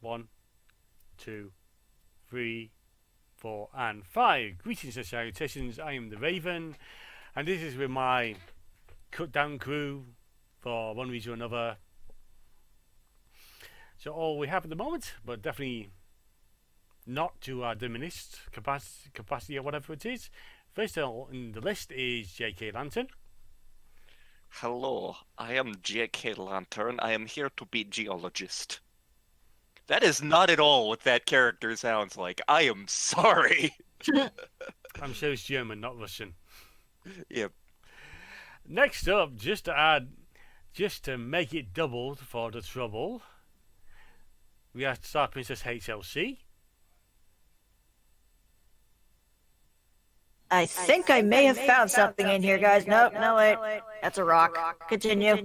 1, 2, 3, 4, and 5. Greetings and salutations. I am the Raven, and this is with my cut down crew for one reason or another. So all we have at the moment, but definitely not to our diminished capacity or whatever it is. First on the list is JKLantern. Hello, I am JKLantern. I am here to be geologist. That is not at all what that character sounds like. I am sorry. I'm sure it's German, not Russian. Yep. Next up, just to make it double for the trouble, we have Star Princess HLC. I think I may have found something in here, guys. Nope, no, wait. That's a rock. Continue.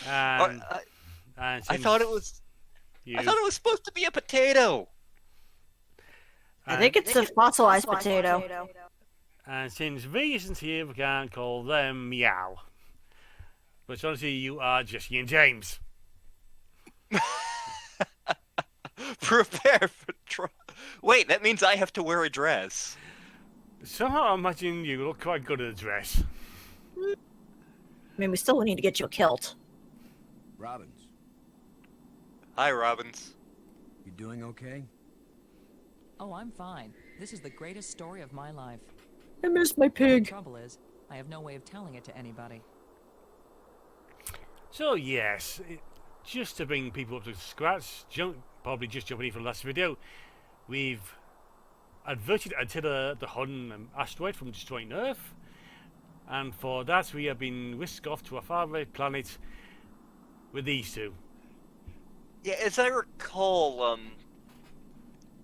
And I thought it was. I thought it was supposed to be a potato. I think it's a fossilized potato. And since V isn't here, we can't call them Meow. But honestly, you are Jesse and James. Prepare for trouble. Wait, that means I have to wear a dress. Somehow I imagine you look quite good at a dress. I mean, we still need to get you a kilt. Robbins, Hi, Robbins. you doing okay? Oh, I'm fine. This is the greatest story of my life. I miss my The pig. trouble is, I have no way of telling it to anybody. So yes, just to bring people up to scratch, probably just jumping in from the last video, we've averted Attila the Hun asteroid from destroying Earth, and for that we have been whisked off to a faraway planet with these two. Yeah, as I recall,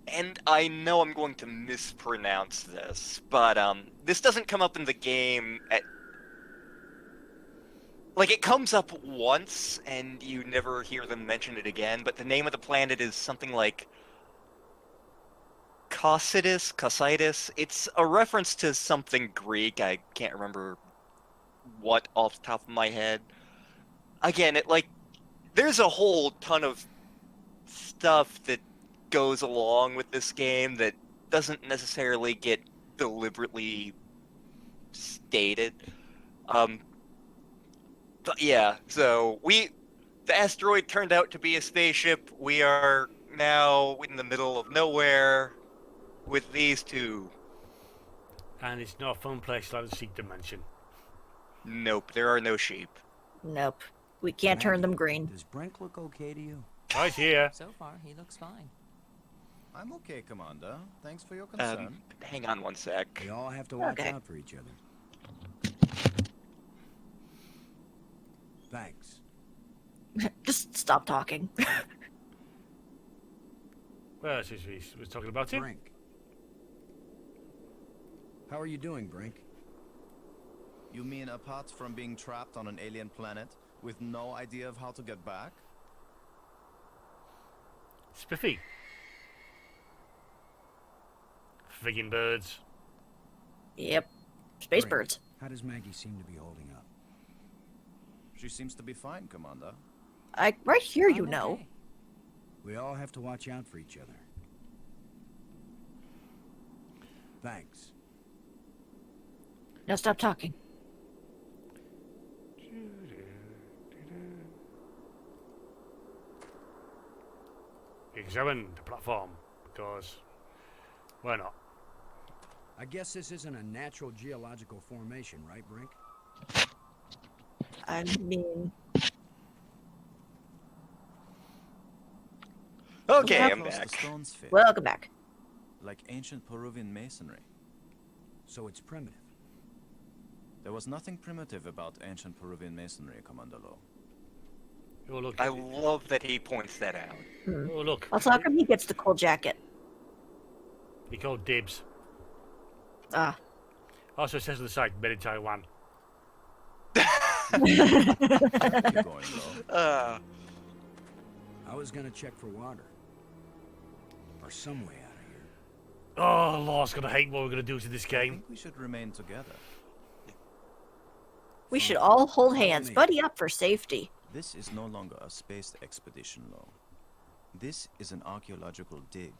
and I know I'm going to mispronounce this, but this doesn't come up in the game like, it comes up once, and you never hear them mention it again, but the name of the planet is something like Cocytus. It's a reference to something Greek. I can't remember what off the top of my head. Again, there's a whole ton of stuff that goes along with this game that doesn't necessarily get deliberately stated. But yeah, so the asteroid turned out to be a spaceship. We are now in the middle of nowhere with these two. And it's not a fun place like the Seek Dimension. Nope, there are no sheep. Nope. We can't turn them green. Does Brink look okay to you? Right here. So far, he looks fine. I'm okay, Commander. Thanks for your concern. Hang on one sec. We all have to watch Okay. out for each other. Thanks. Just stop talking. Well, since we were talking about it. Brink. How are you doing, Brink? You mean apart from being trapped on an alien planet with no idea of how to get back? Spiffy. Friggin' birds. Yep. Space Brink, birds. How does Maggie seem to be holding up? She seems to be fine, Commander. Right here, you I'm know. okay. We all have to watch out for each other. Thanks. Now stop talking. Examine the platform, because why not? I guess this isn't a natural geological formation, right, Brink? I mean, Okay, Well, I'm Across back. the stones fit, welcome back. like ancient Peruvian masonry. So it's primitive. There was nothing primitive about ancient Peruvian masonry, Commander Lowe. Oh look! I love that he points that out. Oh look! Also, how come he gets the cool jacket? He called dibs. Ah. Also, it says on the side, made in Taiwan. Keep going, Lowe. I was gonna check for water. Or some way out of here. Oh, Law's gonna hate what we're gonna do to this I game. think we should remain together. We should all hold hands. Buddy up for safety. This is no longer a space expedition, Lo. This is an archaeological dig.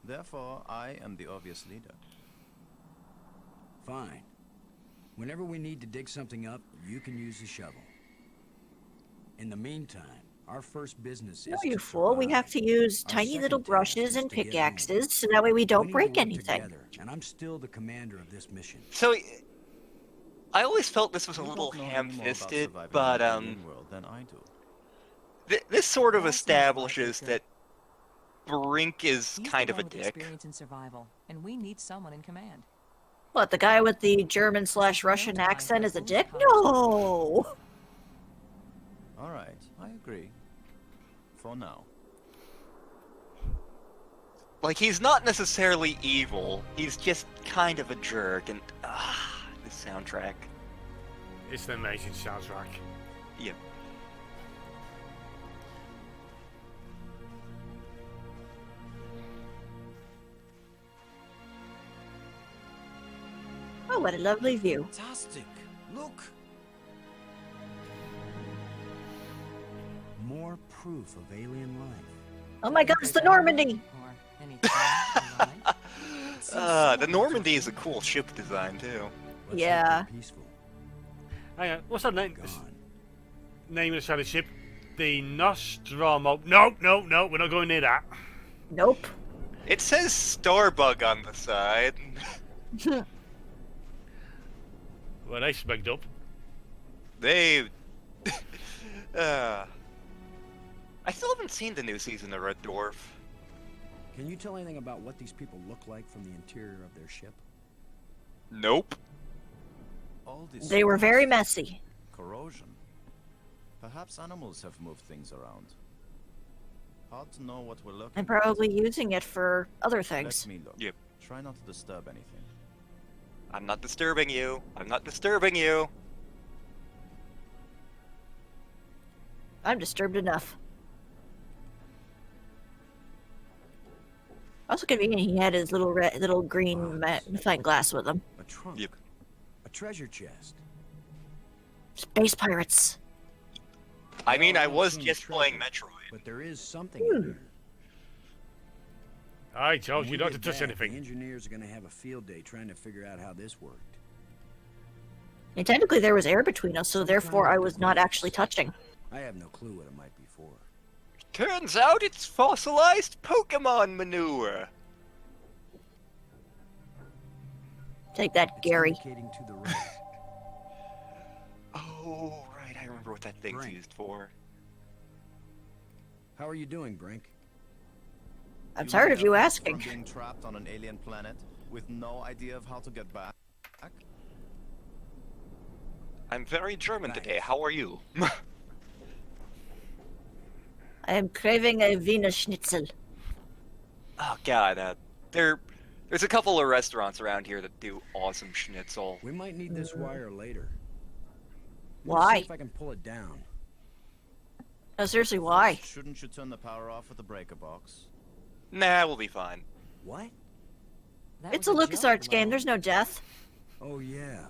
Therefore, I am the obvious leader. Fine. Whenever we need to dig something up, you can use the shovel. In the meantime, our first business is No, you to fool. We have survive. to use Our tiny little second task brushes is and to get home. pickaxes so that way we We don't need break to work anything. together, and I'm still the commander of this mission. So, I always felt this was a You little don't know any more about ham-fisted, surviving but in an alien world than I do. this sort of That seems right, establishes Victor. that Brink is He's kind the of guy a with dick. experience in survival, and we need someone in command. What, the guy with the German/Russian No time accent for is a foolish dick? conversation. No! All right, I agree. For now. Like, he's not necessarily evil, he's just kind of a jerk, and the soundtrack. It's an amazing soundtrack. Yep. Oh, what a lovely view. Fantastic! Look! More proof of alien life. Oh my god, it's the Normandy! Or anything in mind. The Normandy is a cool ship design, too. Let's hope Yeah. they're peaceful. Hang on, what's that name? Gone. Name of the shadow ship? The Nostromo. No, no, no, we're not going near that. Nope. It says Starbug on the side. Well, they smugged up. They... I still haven't seen the new season of Red Dwarf. Can you tell anything about what these people look like from the interior of their ship? Nope. All this They were rust, very messy. corrosion. Perhaps animals have moved things around. Hard to know what we're looking And at. probably using it for other Let things. me look. Yep. Try not to disturb anything. I'm not disturbing you. I'm not disturbing you. I'm disturbed enough. Also convenient he had his little little green magnifying glass with him. A trunk. Yep. A treasure chest. Space pirates. I mean, I Well, was I've seen just playing treasure, Metroid. But there is something in there. I told When you we not to get touch back, anything. The engineers are going to have a field day trying to figure out how this worked. And technically there was air between us, so therefore kind I of was not device. actually touching. I have no clue what it might be for. Turns out it's fossilized Pokemon manure. Take that, It's Gary. indicating to the right. Oh, right. I remember what that thing's Right. used for. How are you doing, Brink? I'm tired of you From asking. being trapped on an alien planet with no idea of how to get back. I'm very German today. Nice. How are you? I am craving a Wiener Schnitzel. Oh, God. There's a couple of restaurants around here that do awesome schnitzel. We might need this wire later. Let me Why? See if I can pull it down. No, seriously, why? Shouldn't you turn the power off with the breaker box? Nah, we'll be fine. What? That It's a was joke, LucasArts game, Lo. there's no death. Oh, yeah.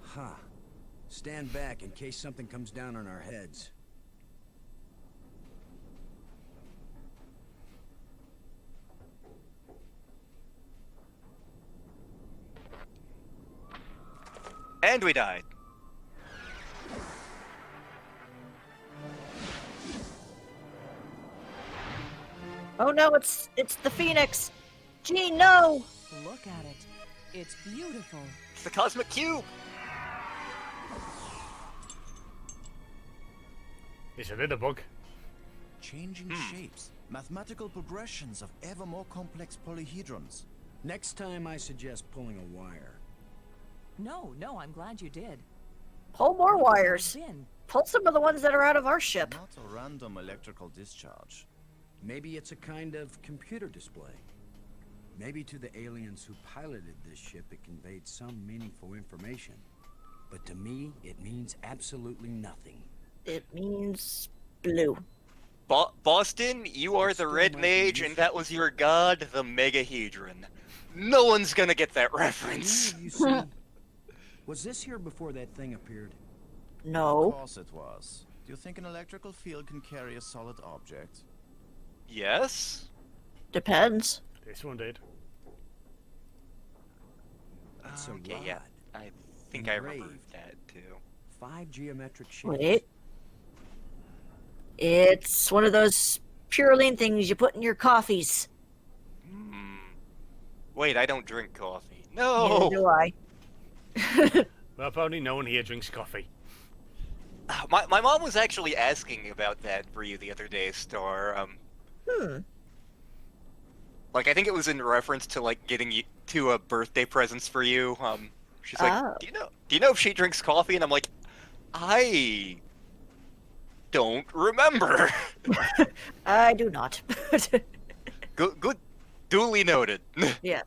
Huh. Stand back in case something comes down on our heads. And we died. Oh no, it's the Phoenix. Gee, no! Look at it. It's beautiful. It's the Cosmic Cube. It's a little bug. Changing shapes, mathematical progressions of ever more complex polyhedrons. Next time, I suggest pulling a wire. No, I'm glad you did. Pull more wires. Been. Pull some of the ones that are out of our ship. Not a random electrical discharge. Maybe it's a kind of computer display. Maybe to the aliens who piloted this ship, it conveyed some meaningful information. But to me, it means absolutely nothing. It means blue. Boston, you are the Still Red might be Mage, and that was your god, the Megahedron. No one's gonna get that reference. You see, was this here before that thing appeared? Of No. course it was. Do you think an electrical field can carry a solid object? Yes? Depends. This one did. It's a Okay, yeah. rod. I think I remember Engraved. that too. 5 geometric shapes. Wait. It's one of those purine things you put in your coffees. Hmm. Wait, I don't drink coffee. Neither No! do I. Well, probably no one here drinks coffee. My mom was actually asking about that for you the other day, Star. Like, I think it was in reference to, like, getting you two birthday presents for you. She's like, Oh. do you know if she drinks coffee? And I'm like, I don't remember. I do not. Good, duly noted. Yes.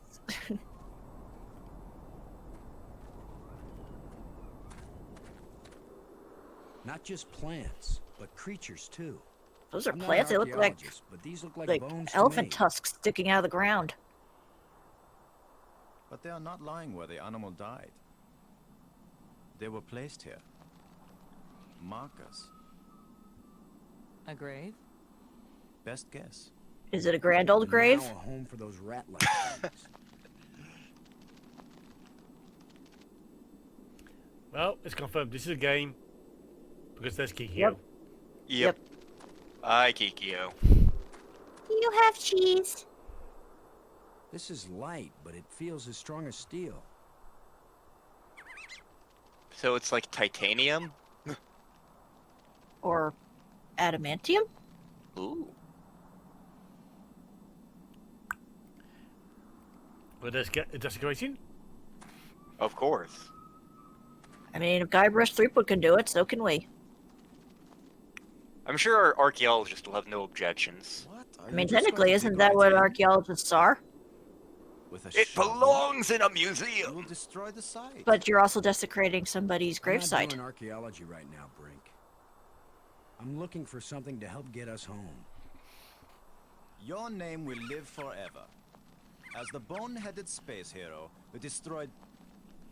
Not just plants, but creatures too. Those are I'm not plants. an They look like archaeologist, but these look like bones to elephant me. tusks sticking out of the ground. But they are not lying where the animal died. They were placed here. Markers. A grave? Best guess. Is it a grand old And grave? now a home for those rat-like things. Well, it's confirmed. This is a game. Because there's Kikyo. Yep. Yep. Hi, Kikyo. You have cheese. This is light, but it feels as strong as steel. So it's like titanium? Or adamantium? Ooh. But there's desecration. Of course. I mean, if Guybrush Threepwood can do it, so can we. I'm sure our archaeologists will have no objections. What? Are I you mean, just technically, going to isn't dig that right what in archaeologists are? With a It shovel? belongs in a You museum! will destroy the site. But you're also desecrating somebody's I'm not gravesite. doing archaeology right now, Brink. I'm looking for something to help get us home. Your name will live forever. As the bone-headed space hero who destroyed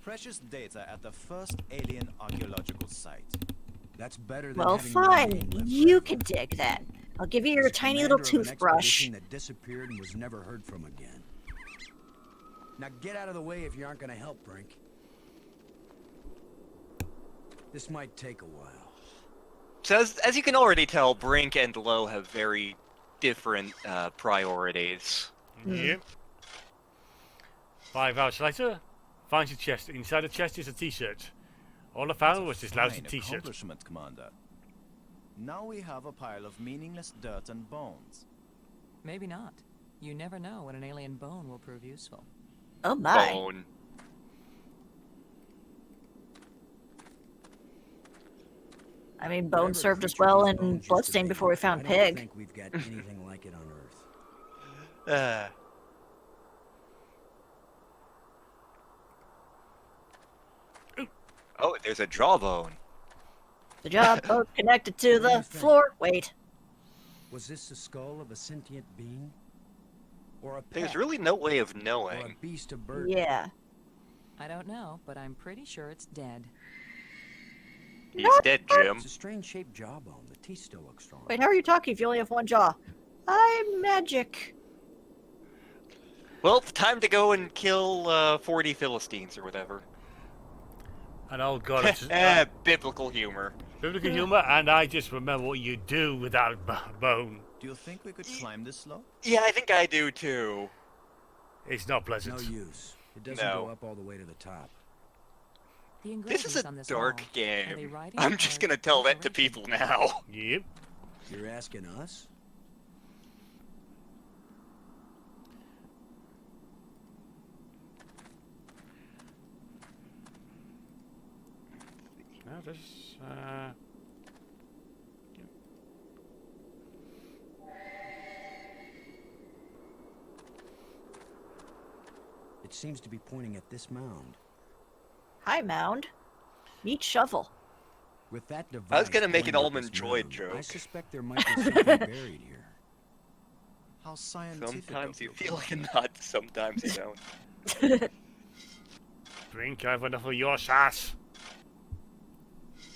precious data at the first alien archaeological site. That's better than Well, having my fine. name live You forever. can dig then. I'll give you your As tiny little commander of an toothbrush. expedition that disappeared and was never heard from again. Now get out of the way if you aren't going to help, Brink. This might take a while. So as you can already tell, Brink and Lowe have very different priorities. Yep. 5 hours later, finds a chest. Inside the chest is a t-shirt. All I found was this lousy Fine t-shirt. accomplishment, Commander. Now we have a pile of meaningless dirt and bones. Maybe not. You never know when an alien bone will prove useful. Oh my. Bone. I mean, Whatever Bone served us creature well these in bones used to Bloodstain be, before we found I don't Pig. think we've got anything like it on Earth. Oh, there's a jawbone. The job both connected to What do the you think? floor. Wait. Was this the skull of a sentient being? Or a There's pet? really no way of Or a knowing. beast of burden? Yeah. I don't know, but I'm pretty sure it's dead. He's dead, Jim. It's a strange shaped jawbone. The teeth still look strong. Wait, how are you talking if you only have one jaw? I'm magic. Well, time to go and kill 40 Philistines or whatever. And oh god, it's Biblical humor. biblical humor, and I just remember what you do without bone. Do you think we could climb this slope? Yeah, I think I do too. It's not No pleasant. use. It doesn't No. go up all the way to the top. The This is engravings a on this dark wall, are they game. writing I'm or just gonna tell that to decoration? people now. Yep. You're asking us? Now this, It seems to be pointing at this mound. Hi, Mound. Meet Shovel. With that device I was gonna make an pointing at almond this droid mound, joke. I suspect there might be something buried here. How scientific. Sometimes of you you, feel like a Commander. nut, sometimes you don't. drink, I've enough of your sass.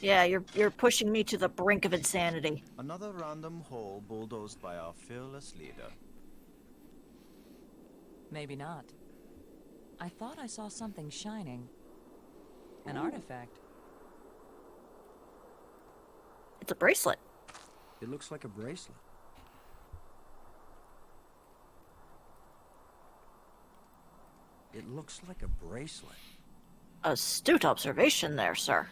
Yeah, you're pushing me to the brink of insanity. Another random hole bulldozed by our fearless leader. Maybe not. I thought I saw something shining. An artifact. It's a bracelet. It looks like a bracelet. It looks like a bracelet. Astute observation there, sir.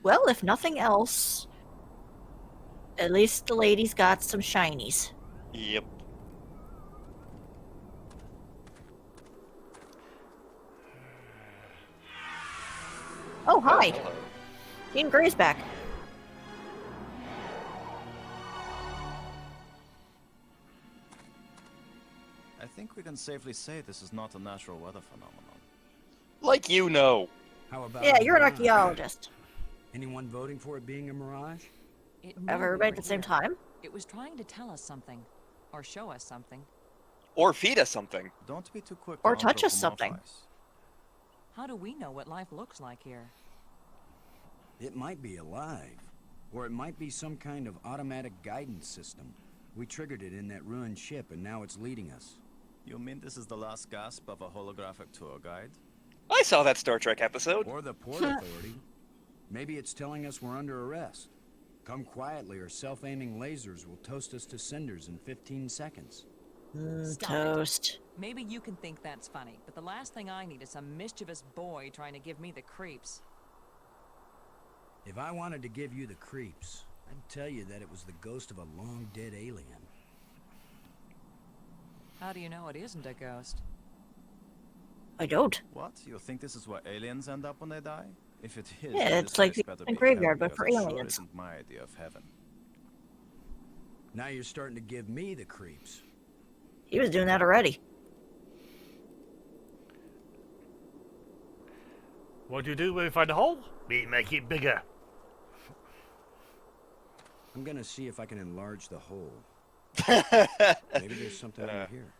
Well, if nothing else, at least the lady's got some shinies. Yep. Oh, hi. Hello. Jean Grey's back. I think we can safely say this is not a natural weather phenomenon. Like you know. How about Yeah, a you're an mirage? archaeologist. Anyone voting for it being a mirage? It Of knew we everybody were at the same here. time? It was trying to tell us something. Or show us something. Or feed us something. Don't be too quick Or to touch us something. anthropomorphize. How do we know what life looks like here? It might be alive. Or it might be some kind of automatic guidance system. We triggered it in that ruined ship and now it's leading us. You mean this is the last gasp of a holographic tour guide? I saw that Star Trek episode. Or the Port Authority. Maybe it's telling us we're under arrest. Come quietly or self-aiming lasers will toast us to cinders in 15 seconds. Stop it. Toast. Maybe you can think that's funny, but the last thing I need is some mischievous boy trying to give me the creeps. If I wanted to give you the creeps, I'd tell you that it was the ghost of a long-dead alien. How do you know it isn't a ghost? I don't. What? You think this is where aliens end up when they die? If it is, Yeah, then it's this like place the better be graveyard, heaven, but for because it sure aliens. isn't my idea of heaven. Now you're starting to give me the creeps. He was doing that already. What do you do when you find a hole? We make it bigger. I'm gonna see if I can enlarge the hole. Maybe there's something under here.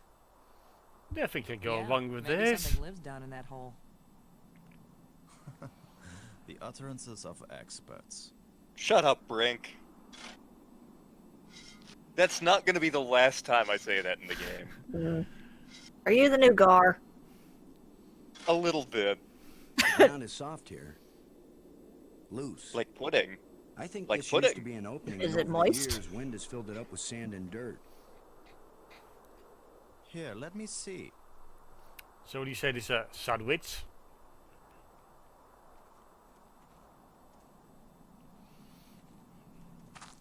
Nothing can go Yeah, wrong with maybe this. something lives down in that hole. The utterances of experts. Shut up, Brink. That's not gonna be the last time I say that in the game. Are you the new Gar? A little bit. The ground is soft here. Loose. Like pudding. I think like this used to pudding. be an opening. Is and it over moist? The years, wind has filled it up with sand and dirt. Here, let me see. So you said it's a sandwich?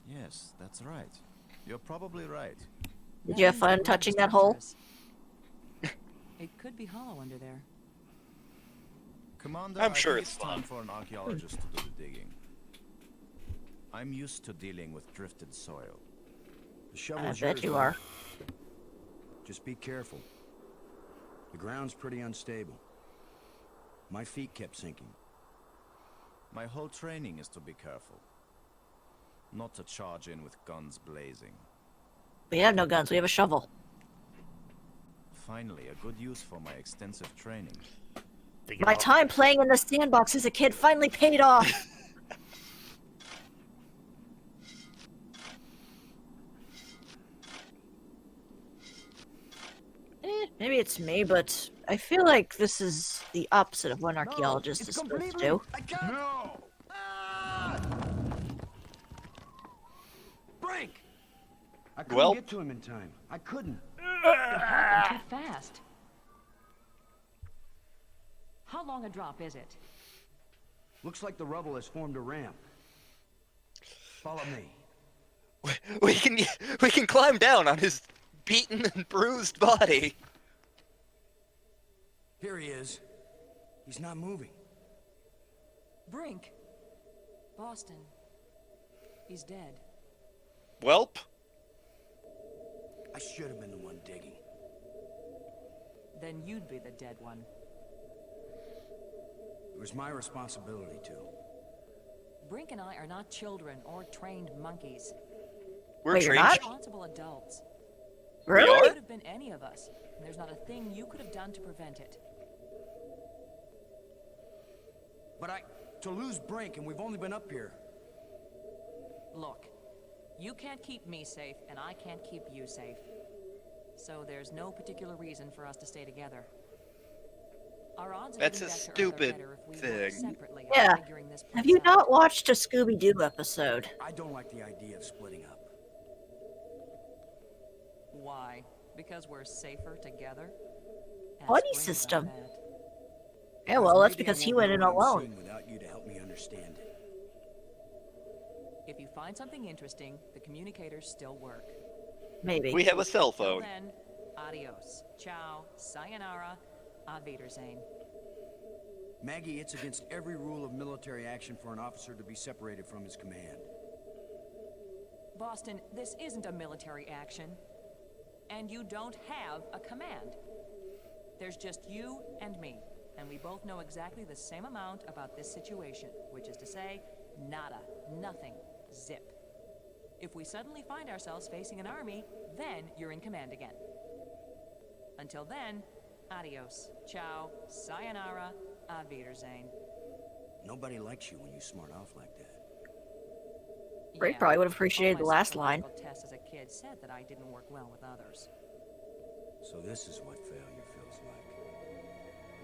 Yes, that's right. You're probably right. Did you have fun touching that hole? It could be hollow under there. Commander, I'm I sure think it's time fun. for an archaeologist to do the digging. I'm used to dealing with drifted soil. The shovel's I yours, bet you bud. are. Just be careful. The ground's pretty unstable. My feet kept sinking. My whole training is to be careful. Not to charge in with guns blazing. We have no guns, we have a shovel. Finally, a good use for my extensive training. Dig it My up. time playing in the sandbox as a kid finally paid off. Maybe it's me, but I feel like this is the opposite of what an archaeologist is supposed to do. No! Break! I couldn't Well- get to him in time. I couldn't. Too fast. How long a drop is it? Looks like the rubble has formed a ramp. Follow me. We can climb down on his beaten and bruised body. Here he is. He's not moving. Brink. Boston. He's dead. Welp. I should have been the one digging. Then you'd be the dead one. It was my responsibility to. Brink and I are not children or trained monkeys. We're Wait, you're trained. not? Responsible adults. Really? It could have been any of us, and there's not a thing you could have done to prevent it. But to lose Brink, and we've only been up here. Look, you can't keep me safe, and I can't keep you safe. So there's no particular reason for us to stay together. Our odds of That's getting a back to Earth are stupid better if we thing. work separately on Yeah. figuring this Have place you out. not watched a Scooby-Doo episode? I don't like the idea of splitting up. Why? Because we're safer together? Ask Buddy Brink about system. that. Yeah, well, that's maybe I because he won't went know in what I'm alone. seeing without you to help me understand it. If you find something interesting, the communicators still work. Maybe. We have a cell Till phone. then, adios, ciao, sayonara, auf Wiedersehen. Maggie, it's against every rule of military action for an officer to be separated from his command. Boston, this isn't a military action. And you don't have a command. There's just you and me. And we both know exactly the same amount about this situation, which is to say, nada, nothing, zip. If we suddenly find ourselves facing an army, then you're in command again. Until then, adios, ciao, sayonara, auf Wiedersehen. Nobody likes you when you smart off like that. Brink probably would have all appreciated my the last line. psychological tests as a kid said that I didn't work well with others. So this is what failure feels like.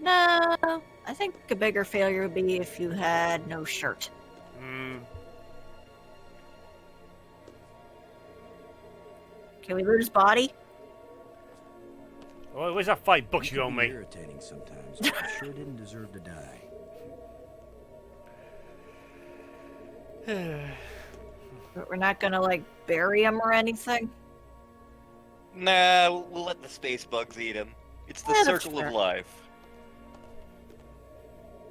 No, I think a bigger failure would be if you had no shirt. Hmm. Can we loot his body? Oh, where's that $5 You you can owe be me? irritating sometimes, but you sure didn't deserve to die. But we're not gonna, like, bury him or anything? Nah, we'll let the space bugs eat him. It's the Yeah, that's circle fair. of life.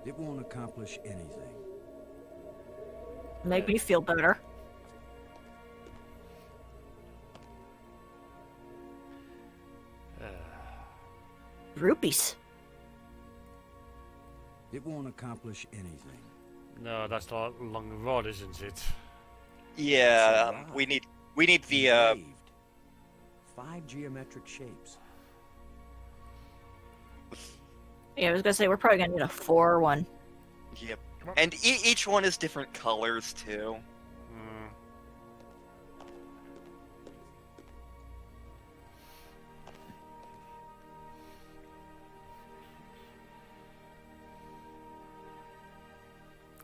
It won't accomplish anything. Make me feel better. Rupees. It won't accomplish anything. No, that's the long rod, isn't it? Yeah, It's a we rock. need the Engraved. 5 geometric shapes. Yeah, I was gonna say, we're probably gonna need a 4 one. Yep. And each one is different colors too. Hmm.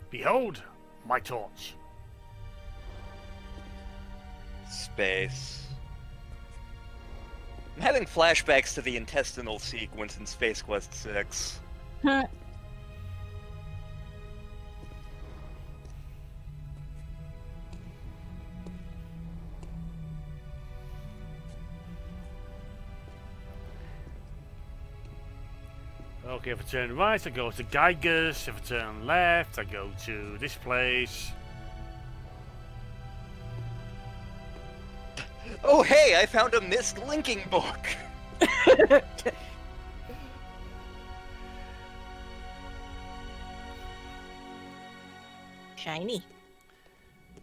Behold, my torch. Space. I'm having flashbacks to the intestinal sequence in Space Quest 6. Okay, if I turn right, I go to Geiger's. If I turn left, I go to this place. Oh hey, I found a missed linking book! Shiny.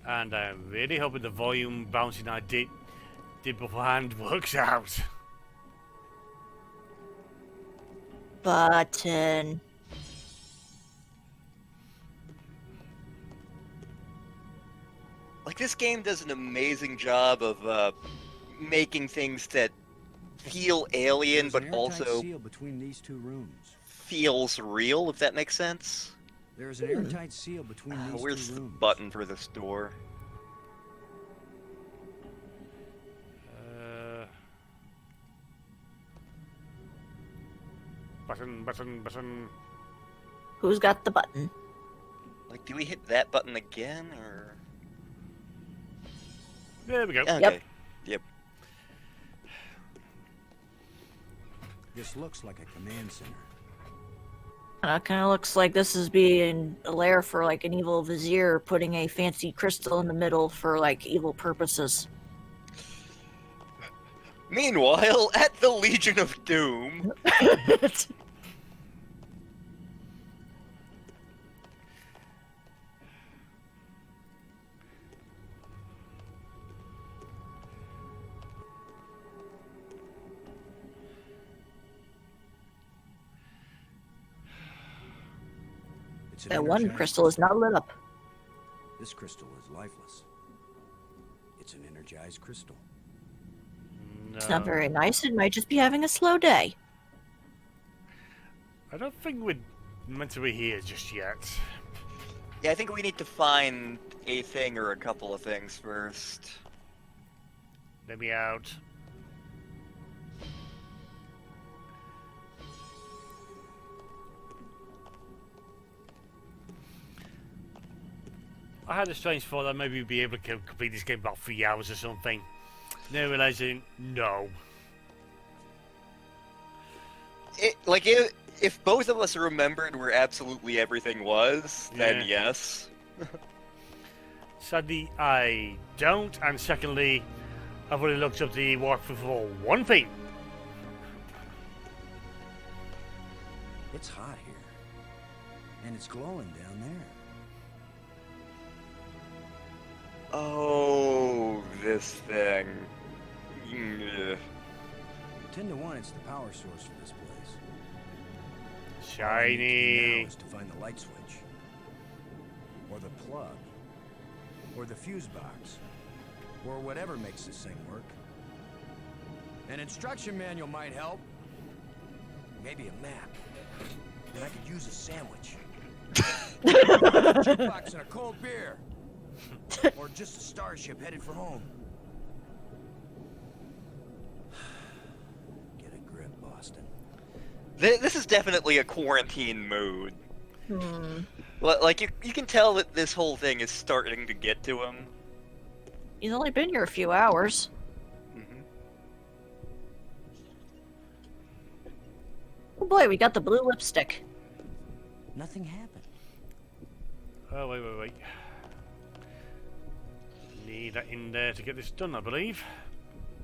And I'm really hoping the volume bouncing I did beforehand works out. Button. Like, this game does an amazing job of making things that feel alien, There's but an airtight also seal between these 2 rooms. feels real, if that makes sense. There's an airtight seal between these Where's 2 the rooms. button for this door? Button. Who's got the button? Like, do we hit that button again, or...? There we go. Okay. Yep. This looks like a command center. Kind of looks like this is being a lair for like an evil vizier putting a fancy crystal in the middle for like evil purposes. Meanwhile, at the Legion of Doom... It's an That one energized crystal is not lit up. This crystal is lifeless. It's an energized crystal. No. It's not very nice. It might just be having a slow day. I don't think we're meant to be here just yet. Yeah, I think we need to find a thing or a couple of things first. Let me out. I had a strange thought that maybe we'd be able to complete this game in about 3 hours or something. Then realizing, no. If both of us remembered where absolutely everything was, then Yeah. yes. Sadly, I don't. And secondly, I've already looked up the walkthrough for one thing. It's hot here. And it's glowing down there. Oh, this thing. Yeah. 10 to 1, it's the power source for this place. All I need to do Shiny. now is to find the light switch. Or the plug. Or the fuse box. Or whatever makes this thing work. An instruction manual might help. Maybe a map. And I could use a sandwich. A jukebox and a cold beer. Or just a starship headed for home. Get a grip, Boston. This is definitely a quarantine mood. Like, you can tell that this whole thing is starting to get to him. He's only been here a few hours. Mhm. Oh boy, we got the blue lipstick. Nothing happened. Oh, wait. Need that in there to get this done, I believe.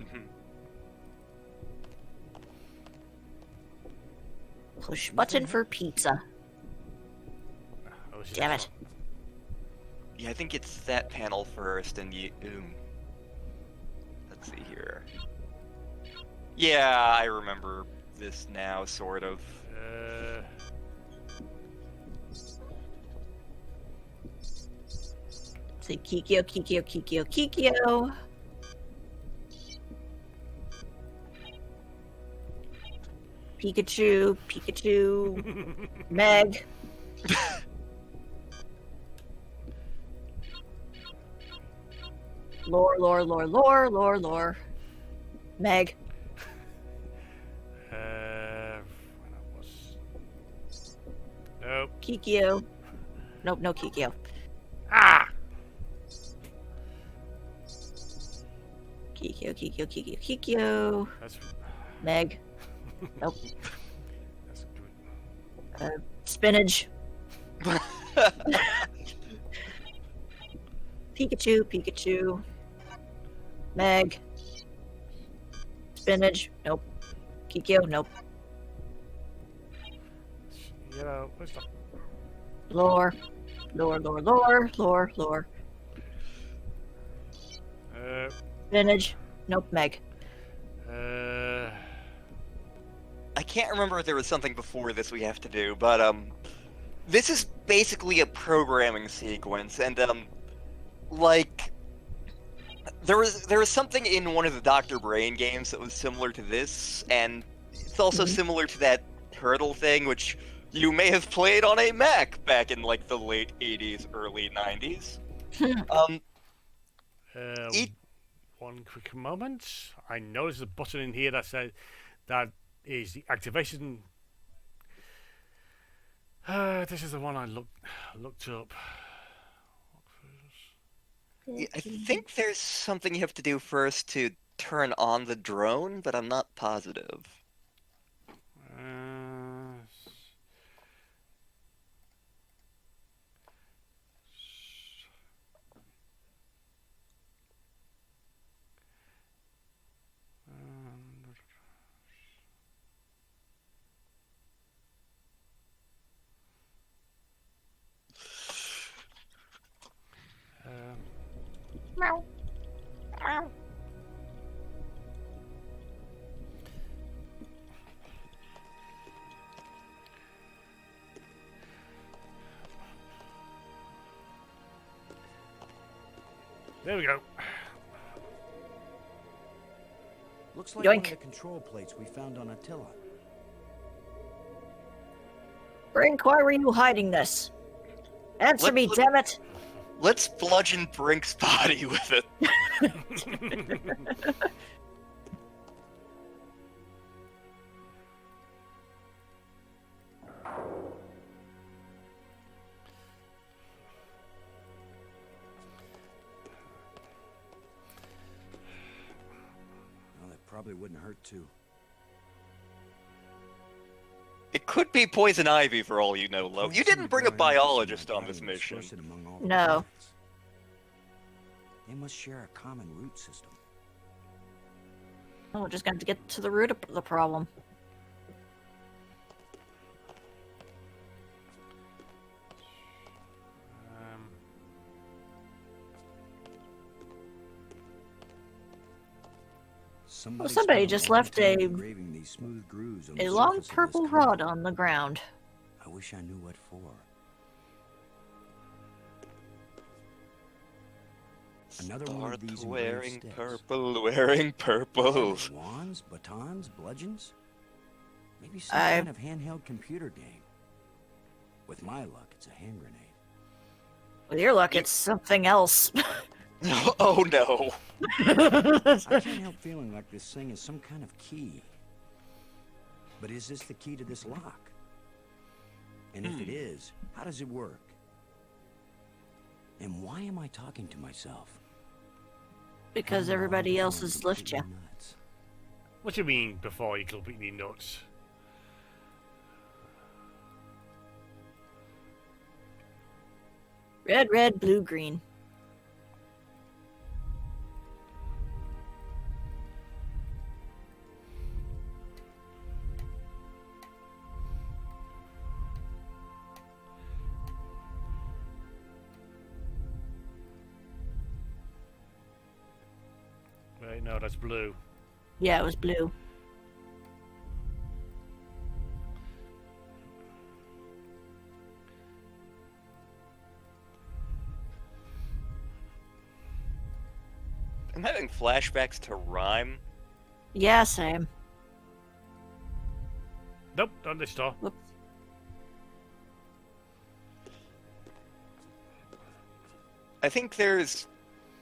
Mhm. Push button for pizza. Oh, this is Damn this it. one. Yeah, I think it's that panel first, and you. Let's see here. Yeah, I remember this now, sort of. Say Kikyo, Kikyo, Kikyo, Kikyo. Pikachu, Pikachu, Meg. Lore. Meg. When I was. Nope. Kikyo. Nope, no Kikyo. Ah! Kikyo. That's Meg. Nope. that's good. Spinach. Pikachu. Meg. Spinach. Nope. Kikyo. Nope. You know, what's the Lore. Spinach. Nope. Meg. I can't remember if there was something before this we have to do, but this is basically a programming sequence, and like there was something in one of the Dr. Brain games that was similar to this, and it's also similar to that turtle thing, which you may have played on a Mac back in like the late 80s, early 90s. It- One quick moment. I know there's a button in here that says that is the activation. This is the one I looked up. I think there's something you have to do first to turn on the drone, but I'm not positive. There we go. Looks like one Yoink. of the control plates we found on Attila. Brink, why were you hiding this? Answer Let- me, let- damn it! Let's bludgeon Brink's body with it. Well, that probably wouldn't hurt too. It could be poison ivy for all you know, Lo. You didn't bring a biologist on this mission. No. They must share a common root system. Oh, we're just going to get to the root of the problem. Somebody somebody spent just long left time a- engraving these smooth grooves on the A long surface of this purple comet. rod on the ground. I wish I knew what for. Another one of Start these wearing engraved sticks. purple, wearing purple. Wands, batons, bludgeons? Maybe some I- kind of handheld computer game. With my luck, it's a hand grenade. With your luck, it's something else. Oh no. I can't help feeling like this thing is some kind of key. But is this the key to this lock? And if it is, how does it work? And why am I talking to myself? Because How am I everybody else going has left you. completely nuts? What do you mean before you completely nuts? Red, red, blue, green. Right, no, that's blue. Yeah, it was blue. I'm having flashbacks to Rhyme. Yeah, same. Nope, not this door. Whoops. I think there's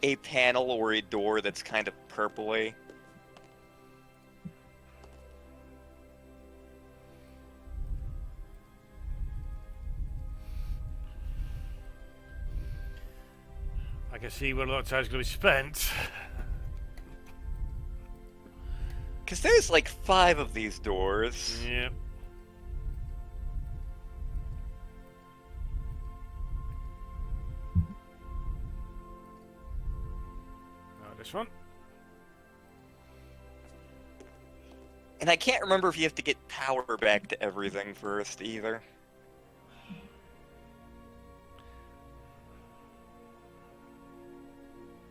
a panel or a door that's kind of purpley. I can see where a lot of time's going to be spent. Because there's like 5 of these doors. Yeah. Not this one. And I can't remember if you have to get power back to everything first either.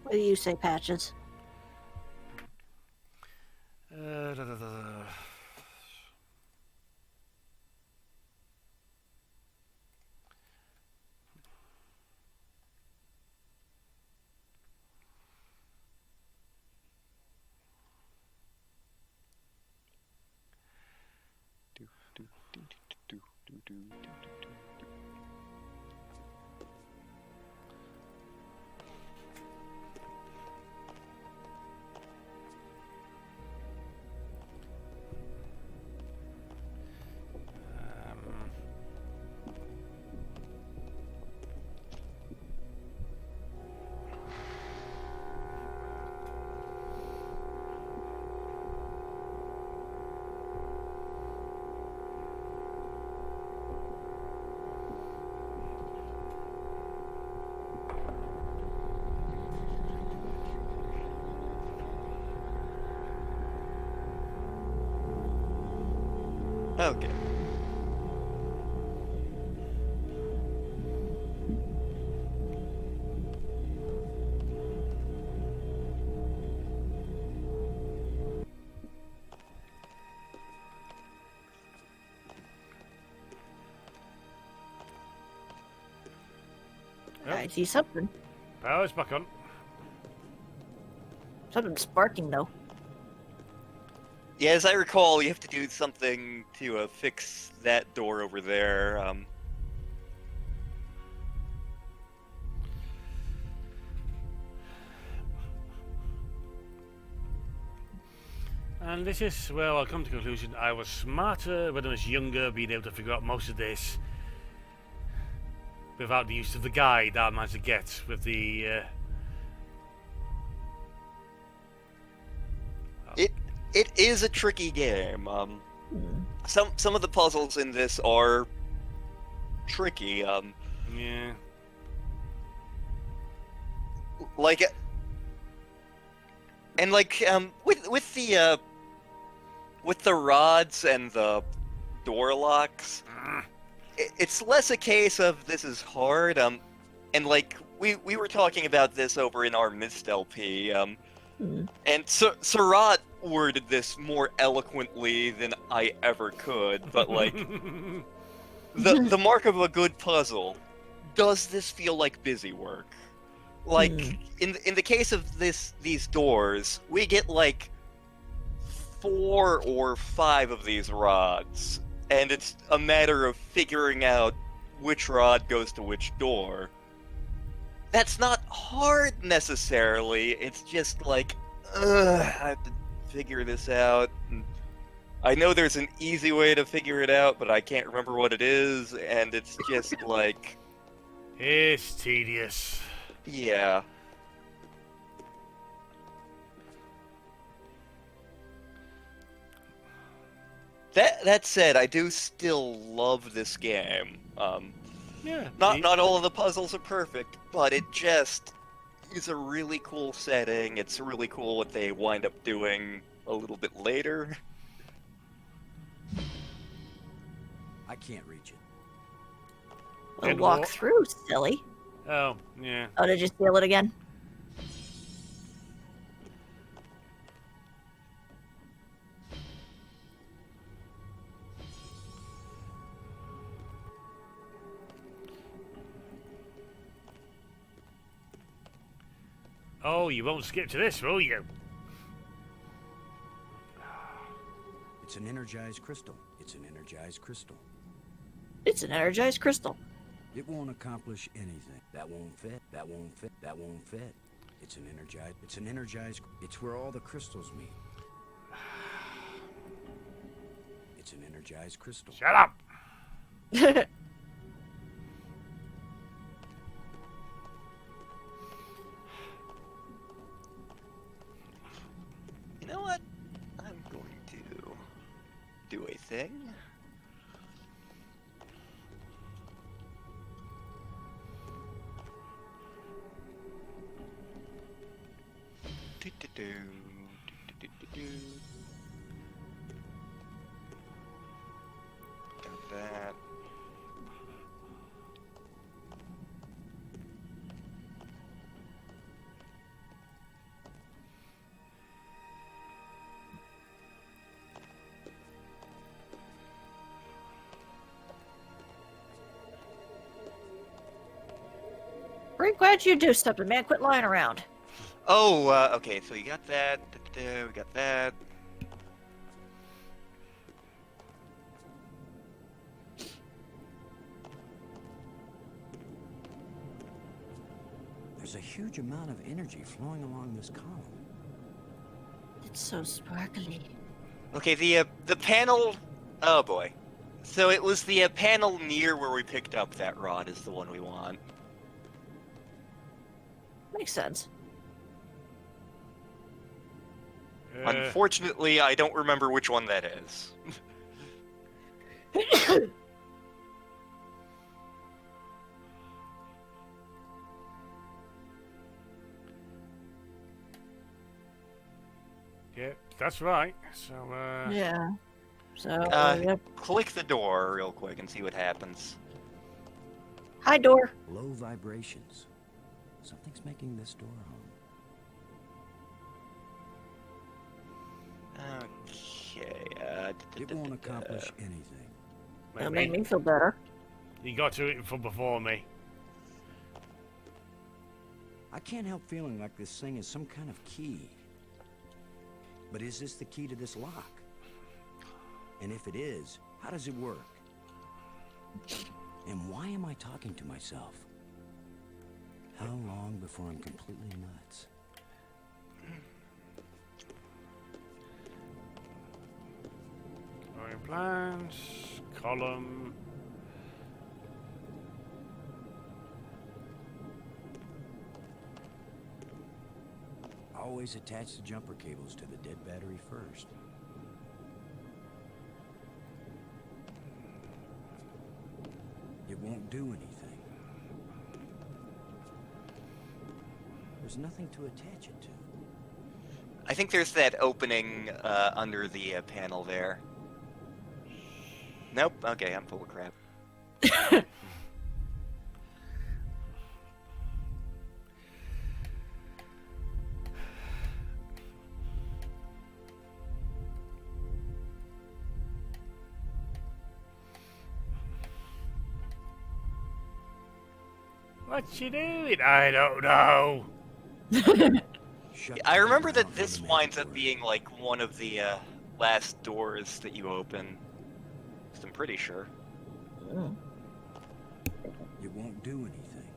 What do you say, Patches? Da, da, da. Okay. Yep. I see something. Power's back on. Something's sparking though. Yeah, as I recall, you have to do something to fix that door over there. And this is where I'll come to the conclusion I was smarter when I was younger, being able to figure out most of this without the use of the guide I managed to get with the. It is a tricky game. Some of the puzzles in this are tricky. Yeah. Like, and like with the rods and the door locks, it's less a case of this is hard. And like we were talking about this over in our Mist LP. And Sarat worded this more eloquently than I ever could, but like the mark of a good puzzle, does this feel like busy work? Like in the case of these doors, we get like 4 or 5 of these rods, and it's a matter of figuring out which rod goes to which door. That's not hard necessarily, it's just like, I have to figure this out. And I know there's an easy way to figure it out, but I can't remember what it is, and it's just like... It's tedious. Yeah. That said, I do still love this game. Yeah. Not all of the puzzles are perfect, but it just is a really cool setting. It's really cool what they wind up doing a little bit later. I can't reach it. We'll And walk what? through, silly. Oh, yeah. Oh, did you steal it again? Oh, you won't skip to this, will you? It's an energized crystal. It's an energized crystal. It's an energized crystal. It won't accomplish anything. That won't fit. That won't fit. That won't fit. It's an energized. It's where all the crystals meet. It's an energized crystal. Shut up! You know what? I'm going to do a thing. Do-do-do, do-do-do-do-do. Got that. Very glad you do something, man. Quit lying around. Oh, okay, so we got that. We got that. There's a huge amount of energy flowing along this column. It's so sparkly. Okay, the panel. Oh boy. So it was the panel near where we picked up that rod is the one we want. Makes sense. Unfortunately, I don't remember which one that is. Yeah, that's right. So, Yeah. So, yep. Click the door real quick and see what happens. Hi, door. Low vibrations. Something's making this door hum. Okay, It won't accomplish anything. That made me feel better. You got to it from before me. I can't help feeling like this thing is some kind of key. But is this the key to this lock? And if it is, how does it work? And why am I talking to myself? How long before I'm completely nuts? Drawing plans, column. Always attach the jumper cables to the dead battery first. It won't do anything. There's nothing to attach it to. I think there's that opening under the panel there. Nope. Okay, I'm full of crap. What you doing? I don't know. Shut I the remember mouth that on this the winds main up door. being like one of the last doors that you open. I'm pretty sure. It won't do anything.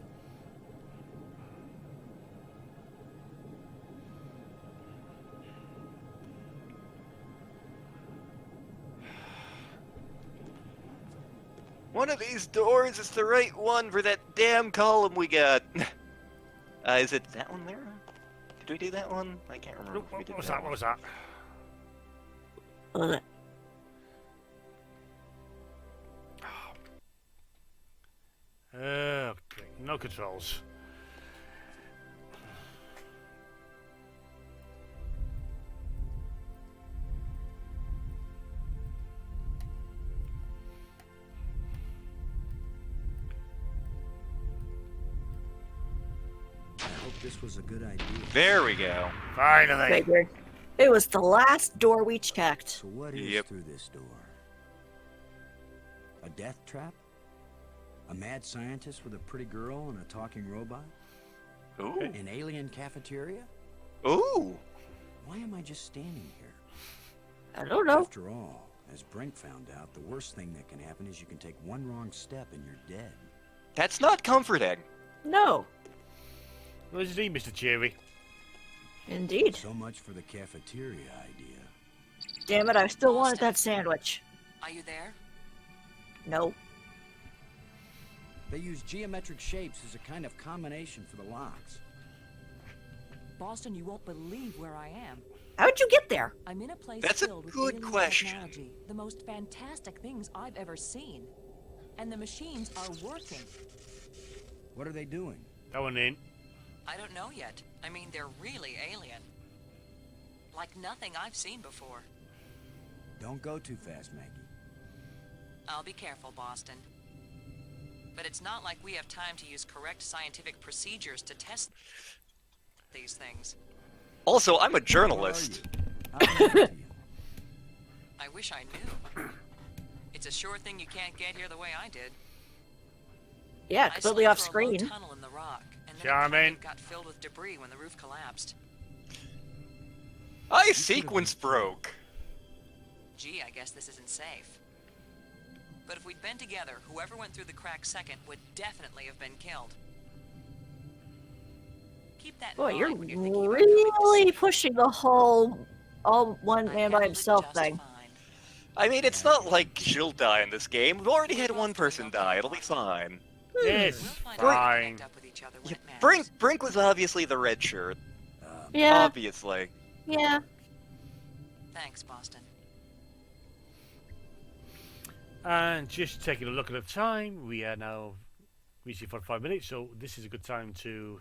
One of these doors is the right one for that damn column we got. Is it that one there? Did we do that one? I can't remember if we What did was that that? What one. was that? Ugh. Okay, no controls. I hope this was a good idea. There we go. Finally. Figured. It was the last door we checked. So what is Yep. through this door? A death trap? A mad scientist with a pretty girl and a talking robot? Ooh. An alien cafeteria? Ooh. Why am I just standing here? I don't know. After all, as Brink found out, the worst thing that can happen is you can take one wrong step and you're dead. That's not comforting. No. What did you do, Mr. Cherry? Indeed. So much for the cafeteria idea. Damn it, I still wanted that sandwich. Are you there? No. They use geometric shapes as a kind of combination for the locks. Boston, you won't believe where I am. How'd you get there? I'm in a place That's a filled with good alien question. technology, the most fantastic things I've ever seen. And the machines are working. What are they doing? That one in. I don't know yet. I mean, they're really alien. Like nothing I've seen before. Don't go too fast, Maggie. I'll be careful, Boston. But it's not like we have time to use correct scientific procedures to test these things. Also, I'm a Where are journalist. you? How can I help you? I wish I knew. It's a sure thing you can't get here the way I did. Yeah, I completely slid off through a low screen. tunnel in the rock, and then it Charming. kind of got filled with debris when the roof collapsed. Sequence broke. Gee, I guess this isn't safe. But if we'd been together, whoever went through the crack second would definitely have been killed. Keep that in Boy, mind you're when you're thinking about coming to really see pushing the whole all one I man by handled it himself just thing. fine. I mean, it's not like she'll die in this game. We've already had one person die. It'll be fine. Yes, We'll find a way to fine. connect up with each other when Yeah, it matters. Brink was obviously the red shirt. Yeah, Obviously. yeah. Thanks, Boston. And just taking a look at the time, we are now reaching 45 minutes, so this is a good time to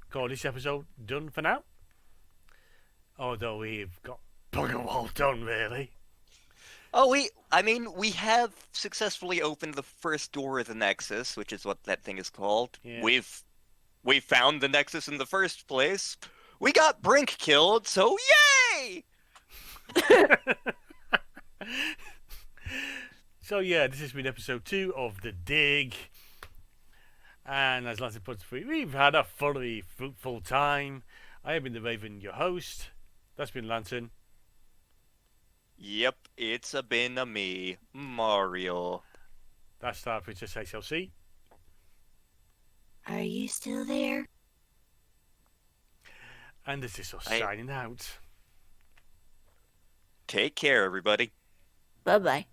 call this episode done for now. Although we've got bugger all done, really. Oh, we have successfully opened the first door of the Nexus, which is what that thing is called. Yeah. We found the Nexus in the first place. We got Brink killed, so yay! So yeah, this has been episode 2 of The Dig. And as Lance puts through, we've had a fully fruitful time. I have been the Raven, your host. That's been Lantern. Yep, it's been a me, Mario. That's Star Princess HLC. Are you still there? And this is us I- signing out. Take care, everybody. Bye bye.